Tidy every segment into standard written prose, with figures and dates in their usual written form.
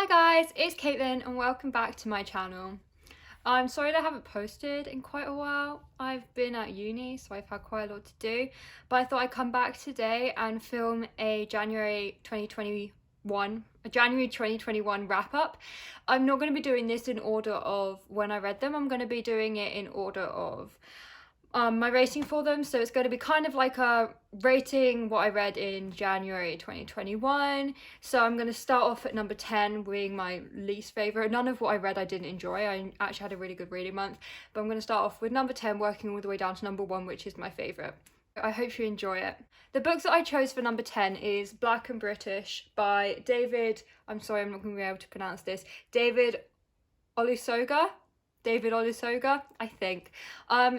guys, it's Caitlin and welcome back to my channel. I'm sorry that I haven't posted in quite a while. I've been at uni, so I've had quite a lot to do, but I thought I'd come back today and film a January 2021 wrap up. I'm not going to be doing this in order of when I read them. I'm going to be doing it in order of my rating for them. So it's going to be kind of like a rating what I read in January 2021. So I'm going to start off at number 10 being my least favorite. None of what I read I didn't enjoy. I actually had a really good reading month, but I'm going to start off with number 10 working all the way down to number 1, which is my favorite. I hope you enjoy it. The books that I chose for number 10 is Black and British by David, I'm sorry I'm not going to be able to pronounce this, David Olusoga, I think.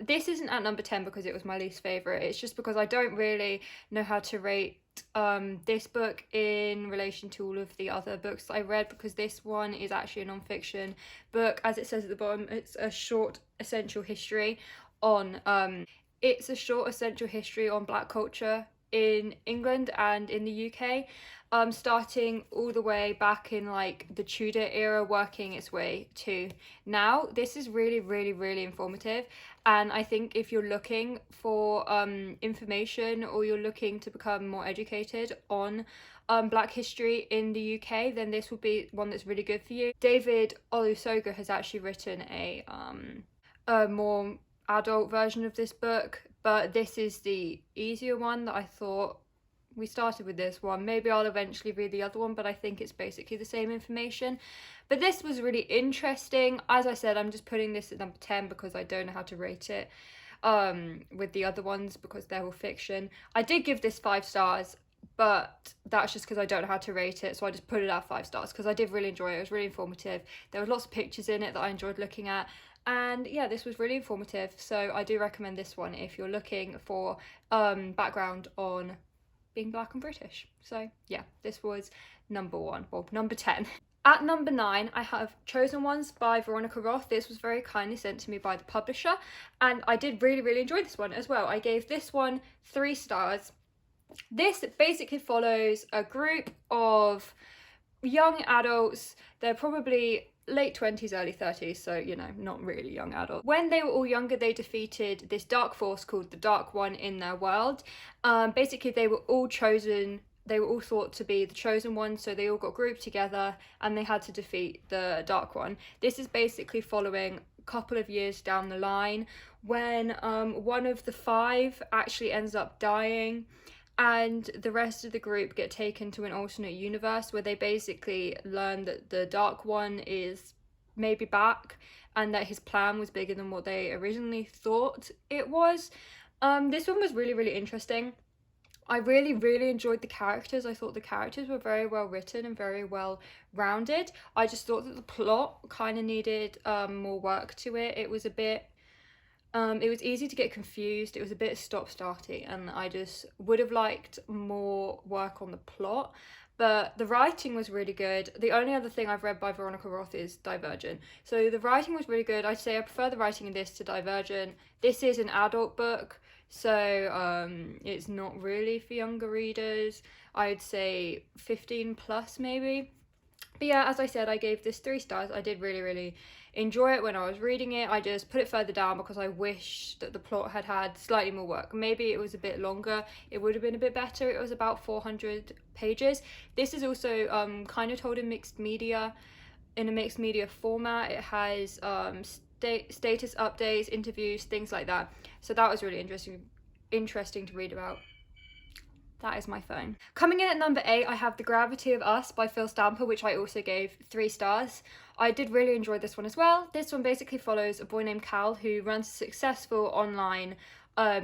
This isn't at number 10 because it was my least favourite. It's just because I don't really know how to rate this book in relation to all of the other books that I read, because this one is actually a non-fiction book. As it says at the bottom, it's a short essential history on black culture in England and in the UK, starting all the way back in like the Tudor era, working its way to now. This is really informative, and I think if you're looking for information or you're looking to become more educated on black history in the UK, then this will be one that's really good for you. David Olusoga has actually written a more adult version of this book, but this is the easier one that I thought. We started with this one, maybe I'll eventually read the other one, but I think it's basically the same information. But this was really interesting. As I said, I'm just putting this at number 10 because I don't know how to rate it with the other ones because they're all fiction. I did give this 5 stars, but that's just because I don't know how to rate it, so I just put it at 5 stars because I did really enjoy it. It was really informative. There were lots of pictures in it that I enjoyed looking at, and yeah, this was really informative, so I do recommend this one if you're looking for background on being black and British. So yeah, this was number 10. At number 9, I have Chosen Ones by Veronica Roth. This was very kindly sent to me by the publisher, and I did really enjoy this one as well. I gave this one 3 stars. This basically follows a group of young adults. They're probably late 20s, early 30s, so you know, not really young adults. When they were all younger, they defeated this dark force called the Dark One in their world. Basically, they were all thought to be the chosen ones, so they all got grouped together and they had to defeat the Dark One. This is basically following a couple of years down the line when one of the 5 actually ends up dying, and the rest of the group get taken to an alternate universe where they basically learn that the Dark One is maybe back and that his plan was bigger than what they originally thought it was. This one was really interesting. I really enjoyed the characters. I thought the characters were very well written and very well rounded. I just thought that the plot kind of needed more work to it. It was a bit it was easy to get confused. It was a bit stop-starty, and I just would have liked more work on the plot. But the writing was really good. The only other thing I've read by Veronica Roth is Divergent. So the writing was really good. I'd say I prefer the writing in this to Divergent. This is an adult book, so it's not really for younger readers. I'd say 15 plus maybe. But yeah, as I said, I gave this 3 stars. I did really enjoy it when I was reading it. I just put it further down because I wish that the plot had slightly more work. Maybe it was a bit longer, it would have been a bit better. It was about 400 pages. This is also kind of told in a mixed media format. It has status updates, interviews, things like that. So that was really interesting to read about. That is my phone. Coming in at number 8, I have The Gravity of Us by Phil Stamper, which I also gave 3 stars. I did really enjoy this one as well. This one basically follows a boy named Cal who runs a successful online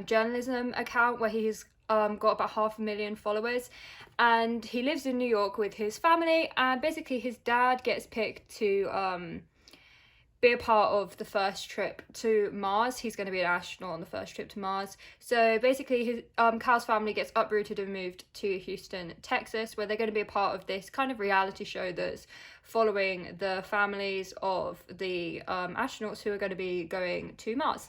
journalism account where he's got about 500,000 followers, and he lives in New York with his family, and basically his dad gets picked to be a part of the first trip to Mars. He's going to be an astronaut on the first trip to Mars. So basically his Cal's family gets uprooted and moved to Houston, Texas, where they're going to be a part of this kind of reality show that's following the families of the astronauts who are going to be going to Mars.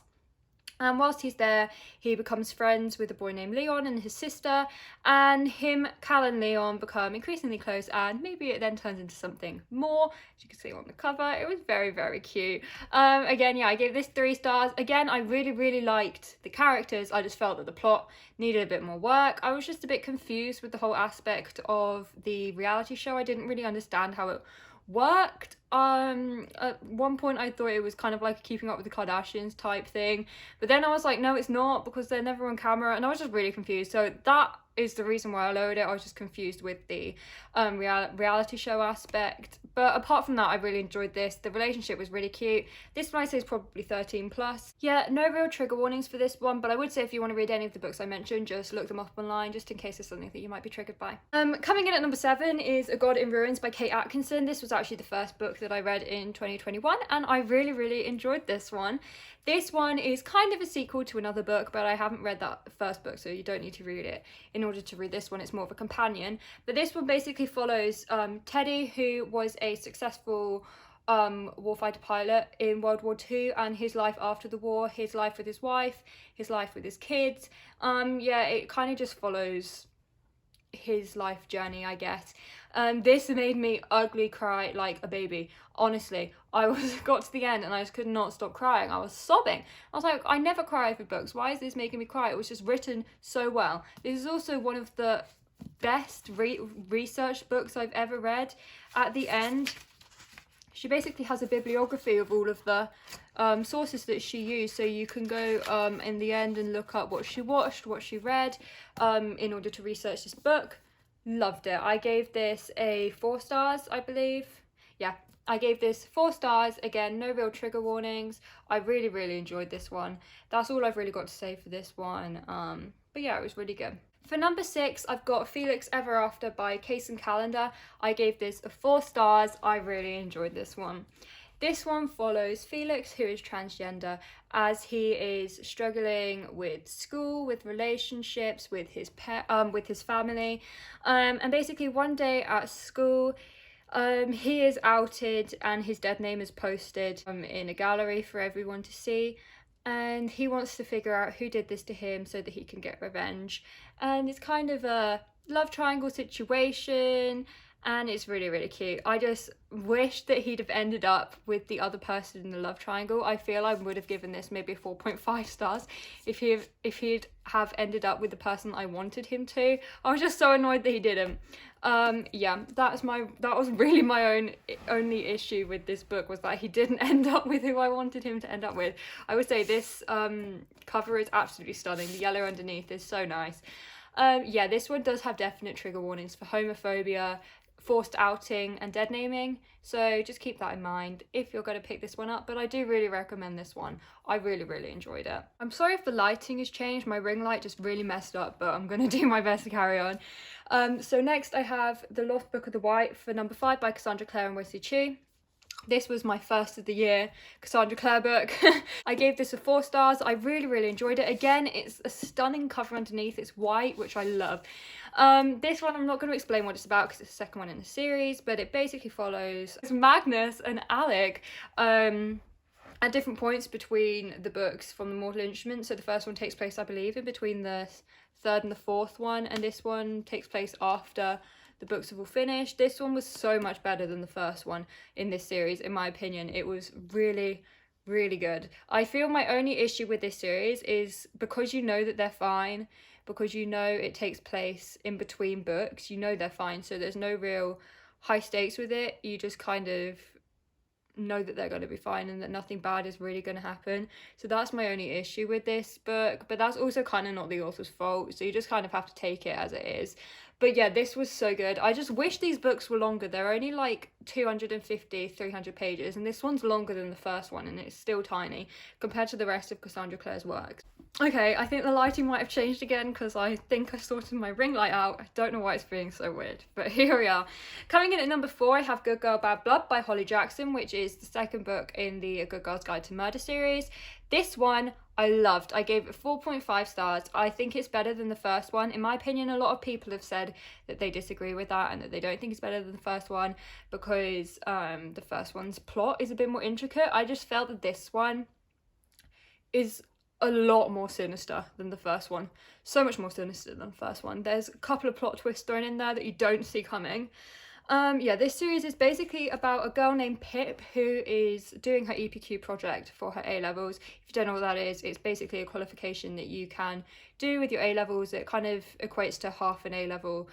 And whilst he's there, he becomes friends with a boy named Leon and his sister, and him, Cal and Leon become increasingly close, and maybe it then turns into something more. As you can see on the cover, it was very, very cute. Again, yeah, I gave this 3 stars. Again, I really, really liked the characters. I just felt that the plot needed a bit more work. I was just a bit confused with the whole aspect of the reality show. I didn't really understand how it worked. At one point I thought it was kind of like a Keeping Up with the Kardashians type thing, but then I was like, no, it's not, because they're never on camera, and I was just really confused. So that is the reason why I lowered it. I was just confused with the reality show aspect. But apart from that, I really enjoyed this. The relationship was really cute. This one I say is probably 13 plus. Yeah, no real trigger warnings for this one, but I would say if you want to read any of the books I mentioned, just look them up online, just in case there's something that you might be triggered by. Coming in at number 7 is A God in Ruins by Kate Atkinson. This was actually the first book that I read in 2021, and I really, really enjoyed this one. This one is kind of a sequel to another book, but I haven't read that first book, so you don't need to read it in order to read this one. It's more of a companion. But this one basically follows Teddy, who was a successful warfighter pilot in World War II, and his life after the war, his life with his wife, his life with his kids. Yeah, it kind of just follows his life journey, I guess. This made me ugly cry like a baby. Honestly, I got to the end and I just could not stop crying. I was sobbing. I was like, I never cry over books. Why is this making me cry? It was just written so well. This is also one of the best researched books I've ever read. At the end, she basically has a bibliography of all of the sources that she used, so you can go in the end and look up what she watched, what she read, in order to research this book. Loved it. I gave this a 4 stars, I believe. Yeah, I gave this 4 stars. Again, no real trigger warnings. I really, really enjoyed this one. That's all I've really got to say for this one. But yeah, it was really good. For number 6, I've got Felix Ever After by Caitlinreads. I gave this a 4 stars. I really enjoyed this one. This one follows Felix, who is transgender, as he is struggling with school, with relationships, with his family, and basically one day at school, he is outed and his dead name is posted in a gallery for everyone to see. And he wants to figure out who did this to him so that he can get revenge. And it's kind of a love triangle situation, and it's really, really cute. I just wish that he'd have ended up with the other person in the love triangle. I feel I would have given this maybe a 4.5 stars if he'd have ended up with the person I wanted him to. I was just so annoyed that he didn't. Yeah, that was really my only issue with this book, was that he didn't end up with who I wanted him to end up with. I would say this cover is absolutely stunning. The yellow underneath is so nice. Yeah, this one does have definite trigger warnings for homophobia, forced outing, and dead naming, so just keep that in mind if you're going to pick this one up. But I do really recommend this one. I really, really enjoyed it. I'm sorry if the lighting has changed. My ring light just really messed up, but I'm going to do my best to carry on. So next I have The Loft Book of the White for number 5 by Cassandra Clare and Wesley Chu. This was my first of the year Cassandra Clare book. I gave this a 4 stars. I really, really enjoyed it. Again, it's a stunning cover underneath. It's white, which I love. This one I'm not going to explain what it's about because it's the second one in the series, but it basically follows Magnus and Alec at different points between the books from the Mortal Instrument. So the first one takes place, I believe, in between the 3rd and the 4th one, and this one takes place after the books have all finished. This one was so much better than the first one in this series, in my opinion. It was really, really good. I feel my only issue with this series is because you know that they're fine, because you know it takes place in between books, you know they're fine, so there's no real high stakes with it. You just kind of know that they're going to be fine and that nothing bad is really going to happen. So that's my only issue with this book, but that's also kind of not the author's fault, so you just kind of have to take it as it is. But yeah, this was so good. I just wish these books were longer. They're only like 250, 300 pages, and this one's longer than the first one, and it's still tiny compared to the rest of Cassandra Clare's works. Okay, I think the lighting might have changed again because I think I sorted my ring light out. I don't know why it's being so weird, but here we are. Coming in at number 4, I have Good Girl Bad Blood by Holly Jackson, which is the second book in the A Good Girl's Guide to Murder series. This one I loved. I gave it 4.5 stars. I think it's better than the first one. In my opinion, a lot of people have said that they disagree with that and that they don't think it's better than the first one because the first one's plot is a bit more intricate. I just felt that this one is a lot more sinister than the first one. So much more sinister than the first one. There's a couple of plot twists thrown in there that you don't see coming. Yeah, this series is basically about a girl named Pip who is doing her EPQ project for her A-levels. If you don't know what that is, it's basically a qualification that you can do with your A-levels. It kind of equates to half an A-level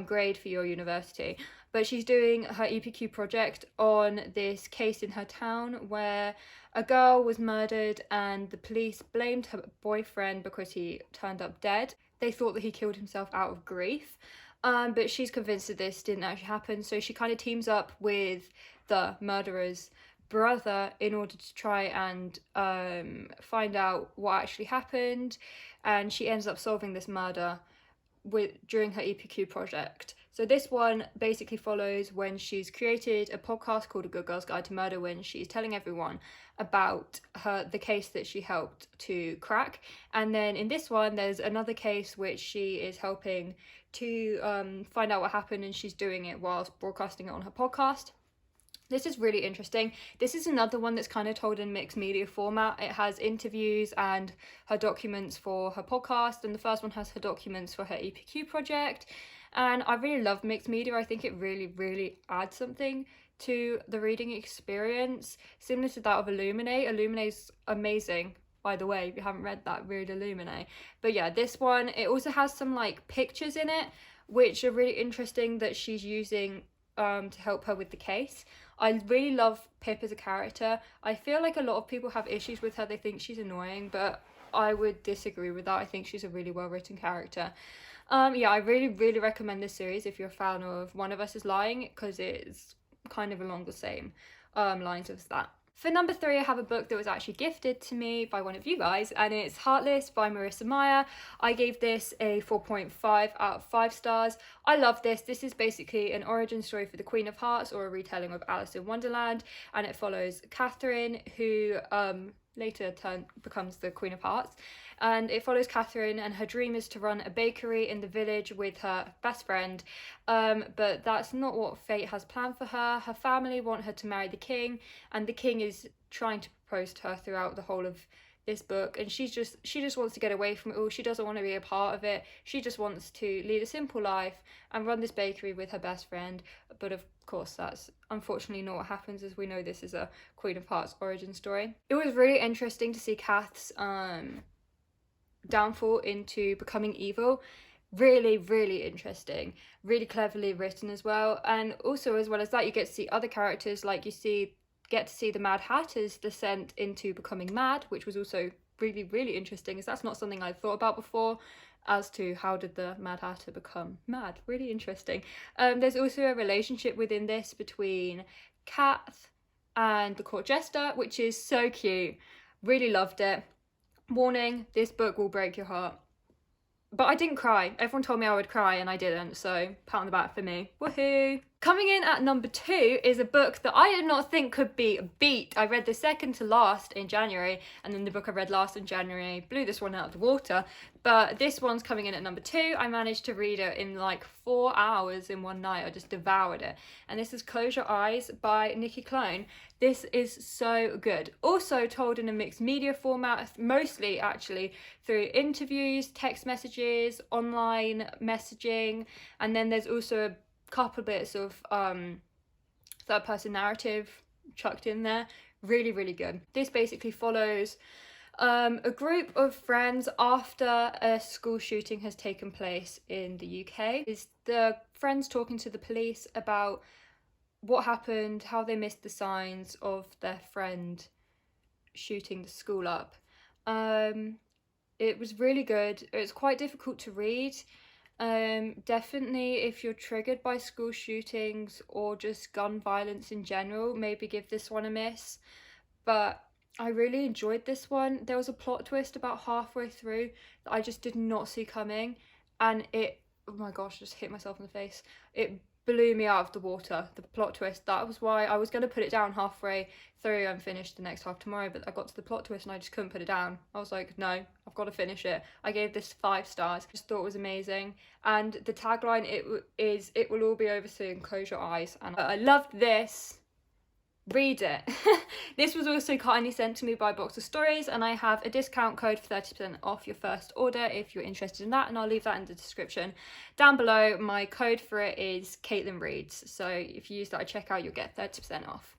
grade for your university. But she's doing her EPQ project on this case in her town where a girl was murdered and the police blamed her boyfriend because he turned up dead. They thought that he killed himself out of grief. But she's convinced that this didn't actually happen, so she kind of teams up with the murderer's brother in order to try and find out what actually happened, and she ends up solving this murder during her EPQ project. So this one basically follows when she's created a podcast called A Good Girl's Guide to Murder, when she's telling everyone about the case that she helped to crack. And then in this one, there's another case which she is helping to find out what happened, and she's doing it whilst broadcasting it on her podcast. This is really interesting. This is another one that's kind of told in mixed media format. It has interviews and her documents for her podcast, and the first one has her documents for her EPQ project. And I really love mixed media. I think it really adds something to the reading experience, similar to that of Illuminate. Illuminate's amazing, by the way. If you haven't read that, read Illuminate. But yeah, this one, it also has some like pictures in it which are really interesting that she's using to help her with the case. I really love Pip as a character. I feel like a lot of people have issues with her. They think she's annoying, but I would disagree with that. I think she's a really well written character. Yeah, I really recommend this series if you're a fan of One of Us is Lying, because it's kind of along the same lines as that. For number 3, I have a book that was actually gifted to me by one of you guys, and it's Heartless by Marissa Meyer. I gave this a 4.5 out of 5 stars. I love this. This is basically an origin story for the Queen of Hearts, or a retelling of Alice in Wonderland, and it follows Catherine, who later becomes the Queen of Hearts. And it follows Catherine, and her dream is to run a bakery in the village with her best friend. But that's not what fate has planned for her. Her family want her to marry the king, and the king is trying to propose to her throughout the whole of this book. And she just wants to get away from it all. She doesn't want to be a part of it. She just wants to lead a simple life and run this bakery with her best friend. But of course, that's unfortunately not what happens, as we know this is a Queen of Hearts origin story. It was really interesting to see Kath's downfall into becoming evil. Really interesting, really cleverly written as well. And also, as well as that, you get to see other characters, like get to see the Mad Hatter's descent into becoming mad, which was also really interesting, as that's not something I'd thought about before, as to how did the Mad Hatter become mad. Really interesting. There's also a relationship within this between Kath and the court jester, which is so cute. Really loved it. Warning, this book will break your heart. But I didn't cry. Everyone told me I would cry and I didn't, so pat on the back for me. Woohoo! Coming in at number 2 is a book that I did not think could be beat. I read the second to last in January, and then the book I read last in January blew this one out of the water. But this one's coming in at number 2. I managed to read it in like 4 hours in one night. I just devoured it. And this is Close Your Eyes by Nikki Clone. This is so good. Also told in a mixed media format, mostly actually through interviews, text messages, online messaging, and then there's also a couple bits of third person narrative chucked in there. Really good. This basically follows a group of friends after a school shooting has taken place in the UK. Is the friends talking to the police about what happened, how they missed the signs of their friend shooting the school up. It was really good. It's quite difficult to read. Definitely if you're triggered by school shootings or just gun violence in general, maybe give this one a miss. But I really enjoyed this one. There was a plot twist about halfway through that I just did not see coming, and it, oh my gosh, just hit myself in the face. It blew me out of the water, the plot twist. That was why I was going to put it down halfway through and finish the next half tomorrow, but I got to the plot twist and I just couldn't put it down. I was like, no, I've got to finish it. I gave this 5 stars. Just thought it was amazing. And the tagline it will all be over soon, close your eyes. And I loved this. read it. This was also kindly sent to me by Box of Stories, and I have a discount code for 30% off your first order if you're interested in that, and I'll leave that in the description down below. My code for it is Caitlinreads, so if you use that at checkout, you'll get 30% off.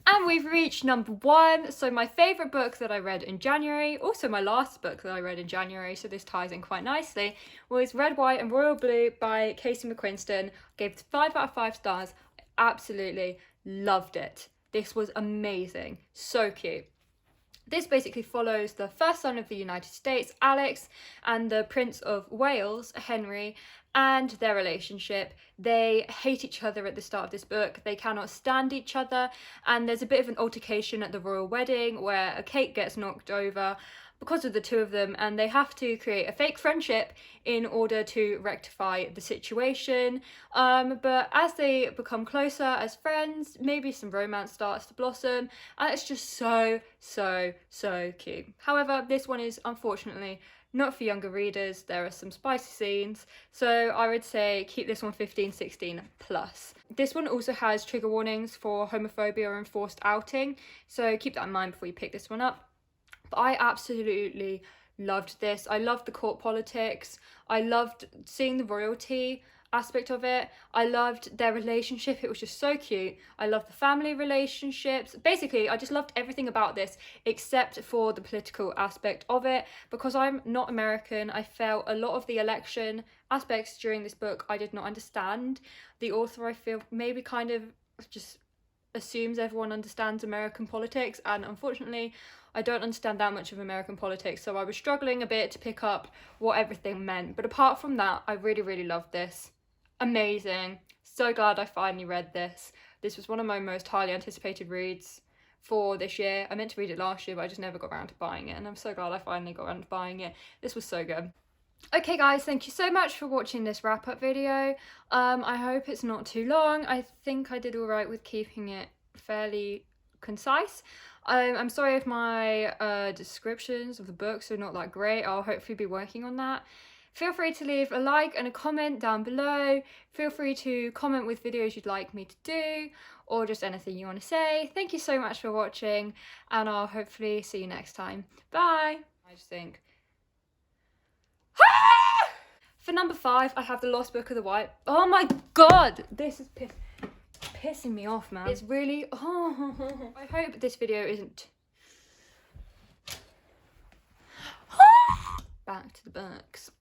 And we've reached number 1. So my favourite book that I read in January, also my last book that I read in January, so this ties in quite nicely, was Red, White and Royal Blue by Casey McQuiston. Gave it 5 out of 5 stars. I absolutely loved it. This was amazing. So cute. This basically follows the first son of the United States, Alex, and the Prince of Wales, Henry, and their relationship. They hate each other at the start of this book. They cannot stand each other, and there's a bit of an altercation at the royal wedding where a cake gets knocked over because of the two of them, and they have to create a fake friendship in order to rectify the situation. But as they become closer as friends, maybe some romance starts to blossom, and it's just so cute. However, this one is unfortunately not for younger readers. There are some spicy scenes, so I would say keep this one 15-16 plus. This one also has trigger warnings for homophobia and forced outing, so keep that in mind before you pick this one up. But I absolutely loved this. I loved the court politics. I loved seeing the royalty aspect of it. I loved their relationship. It was just so cute. I loved the family relationships. Basically, I just loved everything about this except for the political aspect of it. Because I'm not American, I felt a lot of the election aspects during this book I did not understand. The author, I feel, maybe kind of just assumes everyone understands American politics, and unfortunately I don't understand that much of American politics, so I was struggling a bit to pick up what everything meant. But apart from that, I really loved this. Amazing. So glad I finally read this. This was one of my most highly anticipated reads for this year. I meant to read it last year, but I just never got around to buying it, and I'm so glad I finally got around to buying it. This was so good. Okay guys, thank you so much for watching this wrap-up video. I hope it's not too long. I think I did all right with keeping it fairly concise. I'm sorry if my descriptions of the books are not that great. I'll hopefully be working on that. Feel free to leave a like and a comment down below. Feel free to comment with videos you'd like me to do, or just anything you want to say. Thank you so much for watching, and I'll hopefully see you next time. Bye! I just think... For number 5, I have The Lost Book of the White. Oh my god! This is pissing me off, man. It's really... Oh. I hope this video isn't... Back to the books.